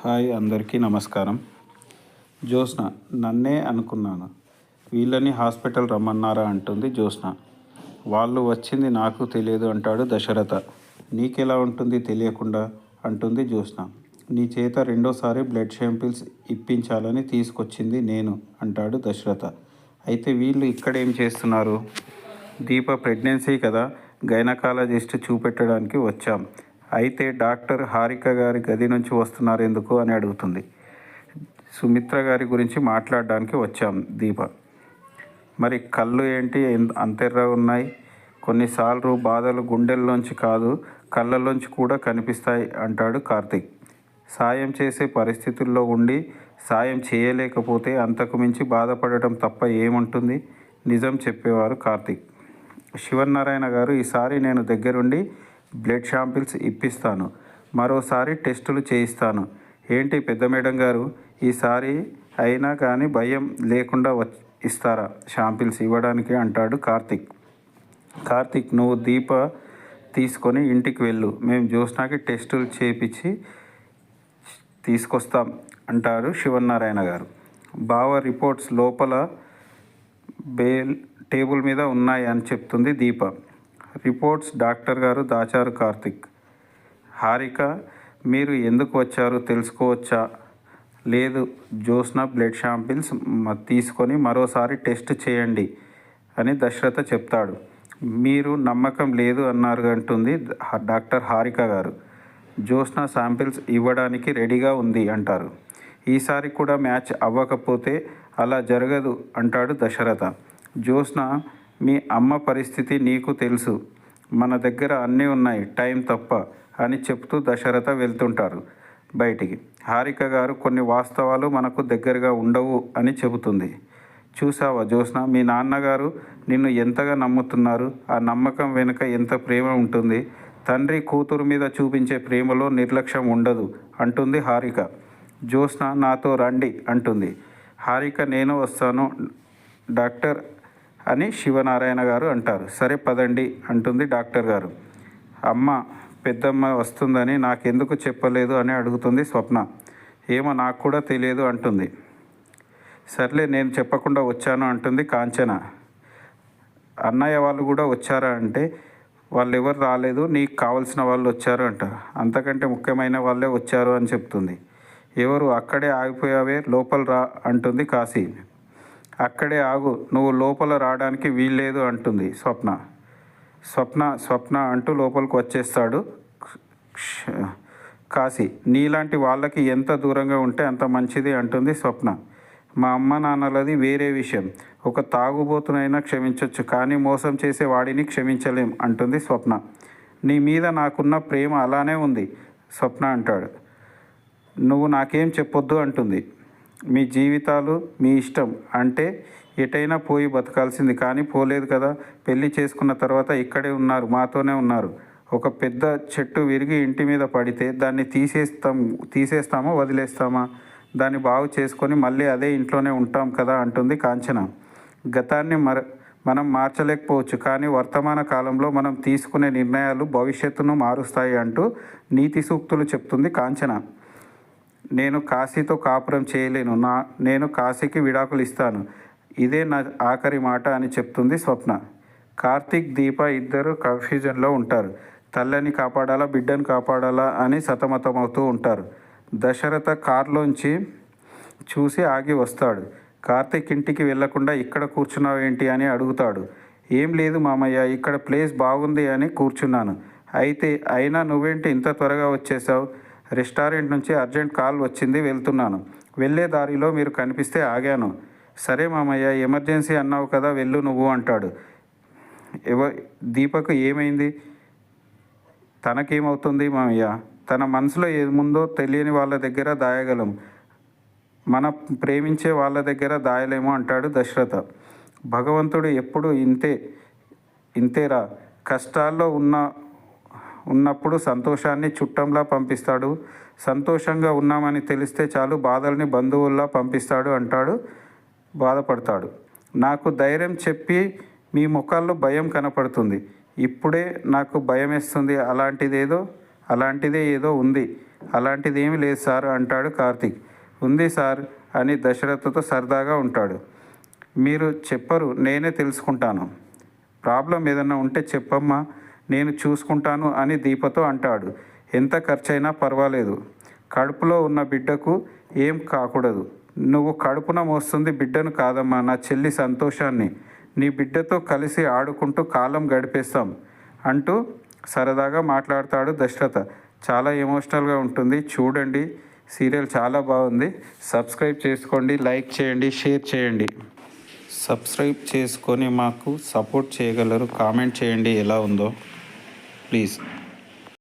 Hi అందరికీ నమస్కారం. జ్యోత్స్న నన్నే అనుకున్నాను, వీళ్ళని హాస్పిటల్ రమ్మన్నారా అంటుంది జ్యోత్స్న. వాళ్ళు వచ్చింది నాకు తెలియదు అంటాడు దశరథ. నీకెలా ఉంటుంది తెలియకుండా అంటుంది జ్యోత్స్న. నీ చేత రెండోసారి బ్లడ్ శాంపిల్స్ ఇప్పించాలని తీసుకొచ్చింది నేను అంటాడు దశరథ. అయితే వీళ్ళు ఇక్కడేం చేస్తున్నారు? దీప ప్రెగ్నెన్సీ కదా, గైనకాలజిస్ట్ చూపెట్టడానికి వచ్చాం. అయితే డాక్టర్ హారిక గారి గది నుంచి వస్తున్నారు ఎందుకు అని అడుగుతుంది. సుమిత్ర గారి గురించి మాట్లాడడానికి వచ్చాం దీప. మరి కళ్ళు ఏంటి అంతెర్ర ఉన్నాయి? కొన్నిసార్లు బాధలు గుండెల్లోంచి కాదు కళ్ళల్లోంచి కూడా కనిపిస్తాయి అంటాడు కార్తీక్. సాయం చేసే పరిస్థితుల్లో ఉండి సాయం చేయలేకపోతే అంతకు మించి బాధపడటం తప్ప ఏముంటుంది? నిజం చెప్పేవారు కార్తీక్. శివనారాయణ గారు, ఈసారి నేను దగ్గరుండి బ్లడ్ శాంపిల్స్ ఇప్పిస్తాను, మరోసారి టెస్టులు చేయిస్తాను. ఏంటి పెద్ద మేడం గారు, ఈసారి అయినా కానీ భయం లేకుండా ఇస్తారా శాంపిల్స్ ఇవ్వడానికి అంటాడు కార్తీక్. కార్తీక్, నువ్వు దీప తీసుకొని ఇంటికి వెళ్ళు, మేము జ్యోత్స్నకి టెస్టులు చేపించి తీసుకొస్తాం అంటారు శివనారాయణ గారు. బావ రిపోర్ట్స్ లోపల టేబుల్ మీద ఉన్నాయి అని చెప్తుంది దీప. రిపోర్ట్స్ డాక్టర్ గారు దాచారు కార్తీక్. హారిక, మీరు ఎందుకు వచ్చారు తెలుసుకోవచ్చా? లేదు, జ్యోత్స్న బ్లడ్ శాంపిల్స్ తీసుకొని మరోసారి టెస్ట్ చేయండి అని దశరథ చెప్తాడు. మీరు నమ్మకం లేదు అన్నారు అంటుంది డాక్టర్ హారిక గారు. జ్యోత్స్న శాంపిల్స్ ఇవ్వడానికి రెడీగా ఉంది అంటారు. ఈసారి కూడా మ్యాచ్ అవ్వకపోతే అలా జరగదు అంటాడు దశరథ. జ్యోత్స్న, మీ అమ్మ పరిస్థితి నీకు తెలుసు, మన దగ్గర అన్నీ ఉన్నాయి, టైం తప్ప అని చెప్తూ దశరథ వెళ్తుంటారు బయటికి. హారిక గారు, కొన్ని వాస్తవాలు మనకు దగ్గరగా ఉండవు అని చెబుతుంది. చూసావా జ్యోత్స్న, మీ నాన్నగారు నిన్ను ఎంతగా నమ్ముతున్నారు, ఆ నమ్మకం వెనుక ఎంత ప్రేమ ఉంటుంది. తండ్రి కూతురు మీద చూపించే ప్రేమలో నిర్లక్ష్యం ఉండదు అంటుంది హారిక. జ్యోత్స్న, నాతో రండి అంటుంది. హారిక, నేను వస్తాను డాక్టర్ అని శివనారాయణ గారు అంటారు. సరే పదండి అంటుంది డాక్టర్ గారు. అమ్మ, పెద్దమ్మ వస్తుందని నాకెందుకు చెప్పలేదు అని అడుగుతుంది స్వప్న. ఏమో నాకు కూడా తెలియదు అంటుంది. సర్లే, నేను చెప్పకుండా వచ్చాను అంటుంది కాంచన. అన్నయ్య వాళ్ళు కూడా వచ్చారా అంటే, వాళ్ళు ఎవరు రాలేదు, నీకు కావలసిన వాళ్ళు వచ్చారు అంటారు. అంతకంటే ముఖ్యమైన వాళ్ళే వచ్చారు అని చెప్తుంది. ఎవరు? అక్కడే ఆగిపోయావే, లోపల రా అంటుంది కాశీ. అక్కడే ఆగు, నువ్వు లోపల రావడానికి వీల్లేదు అంటుంది స్వప్న. స్వప్న అంటూ లోపలికి వచ్చేస్తాడు కాశీ. నీలాంటి వాళ్ళకి ఎంత దూరంగా ఉంటే అంత మంచిది అంటుంది స్వప్న. మా అమ్మ నాన్నలది వేరే విషయం, ఒక తాగుబోతునైనా క్షమించవచ్చు కానీ మోసం చేసే వాడిని క్షమించలేం అంటుంది స్వప్న. నీ మీద నాకున్న ప్రేమ అలానే ఉంది స్వప్న అంటాడు. నువ్వు నాకేం చెప్పొద్దు అంటుంది. మీ జీవితాలు మీ ఇష్టం అంటే ఎటైనా పోయి బతకాల్సింది, కానీ పోలేదు కదా. పెళ్లి చేసుకున్న తర్వాత ఇక్కడే ఉన్నారు, మాతోనే ఉన్నారు. ఒక పెద్ద చెట్టు విరిగి ఇంటి మీద పడితే దాన్ని తీసేస్తామా వదిలేస్తామా? దాన్ని బాగు చేసుకొని మళ్ళీ అదే ఇంట్లోనే ఉంటాం కదా అంటుంది కాంచన. గతాన్ని మనం మార్చలేకపోవచ్చు, కానీ వర్తమాన కాలంలో మనం తీసుకునే నిర్ణయాలు భవిష్యత్తును మారుస్తాయి అంటూ నీతి సూక్తులు చెప్తుంది కాంచన. నేను కాశీతో కాపురం చేయలేను, నేను కాశీకి విడాకులు ఇస్తాను, ఇదే నా ఆఖరి మాట అని చెప్తుంది స్వప్న. కార్తీక్, దీప ఇద్దరు కన్ఫ్యూజన్లో ఉంటారు. తల్లిని కాపాడాలా బిడ్డను కాపాడాలా అని సతమతమవుతూ ఉంటారు. దశరథ కారులోంచి చూసి ఆగి వస్తాడు. కార్తీక్ ఇంటికి వెళ్లకుండా ఇక్కడ కూర్చున్నావేంటి అని అడుగుతాడు. ఏం లేదు మామయ్య, ఇక్కడ ప్లేస్ బాగుంది అని కూర్చున్నాను. అయినా నువ్వేంటి ఇంత త్వరగా వచ్చేసావు? రెస్టారెంట్ నుంచి అర్జెంట్ కాల్ వచ్చింది, వెళ్తున్నాను. వెళ్ళే దారిలో మీరు కనిపిస్తే ఆగాను. సరే మామయ్య, ఎమర్జెన్సీ అన్నావు కదా, వెళ్ళు నువ్వు అంటాడు. దీపకు ఏమైంది? తనకేమవుతుంది మామయ్య? తన మనసులో ఏముందో తెలియని వాళ్ళ దగ్గర దాయగలం, మన ప్రేమించే వాళ్ళ దగ్గర దాయలేమో అంటాడు దశరథ. భగవంతుడు ఎప్పుడు ఇంతేరా, కష్టాల్లో ఉన్నప్పుడు సంతోషాన్ని చుట్టంలా పంపిస్తాడు, సంతోషంగా ఉన్నామని తెలిస్తే చాలు బాధల్ని బంధువుల్లా పంపిస్తాడు అంటాడు. బాధపడతాడు. నాకు ధైర్యం చెప్పి మీ ముఖాల్లో భయం కనపడుతుంది, ఇప్పుడే నాకు భయం వేస్తుంది, అలాంటిదే ఏదో ఉంది అలాంటిది ఏమీ లేదు సార్ అంటాడు కార్తీక్. ఉంది సార్ అని దశరథతో సరదాగా ఉంటాడు. మీరు చెప్పరు, నేనే తెలుసుకుంటాను. ప్రాబ్లం ఏదన్నా ఉంటే చెప్పమ్మా, నేను చూసుకుంటాను అని దీపతో అంటాడు. ఎంత ఖర్చైనా పర్వాలేదు, కడుపులో ఉన్న బిడ్డకు ఏం కాకూడదు. నువ్వు కడుపున మోస్తుంది బిడ్డను కాదమ్మా, నా చెల్లి సంతోషాన్ని. నీ బిడ్డతో కలిసి ఆడుకుంటూ కాలం గడిపేస్తాం అంటూ సరదాగా మాట్లాడతాడు దశరథ. చాలా ఎమోషనల్గా ఉంటుంది, చూడండి. సీరియల్ చాలా బాగుంది. సబ్స్క్రైబ్ చేసుకోండి, లైక్ చేయండి, షేర్ చేయండి. సబ్స్క్రైబ్ చేసుకొని మాకు సపోర్ట్ చేయగలరు. కామెంట్ చేయండి ఎలా ఉందో ప్లీజ్.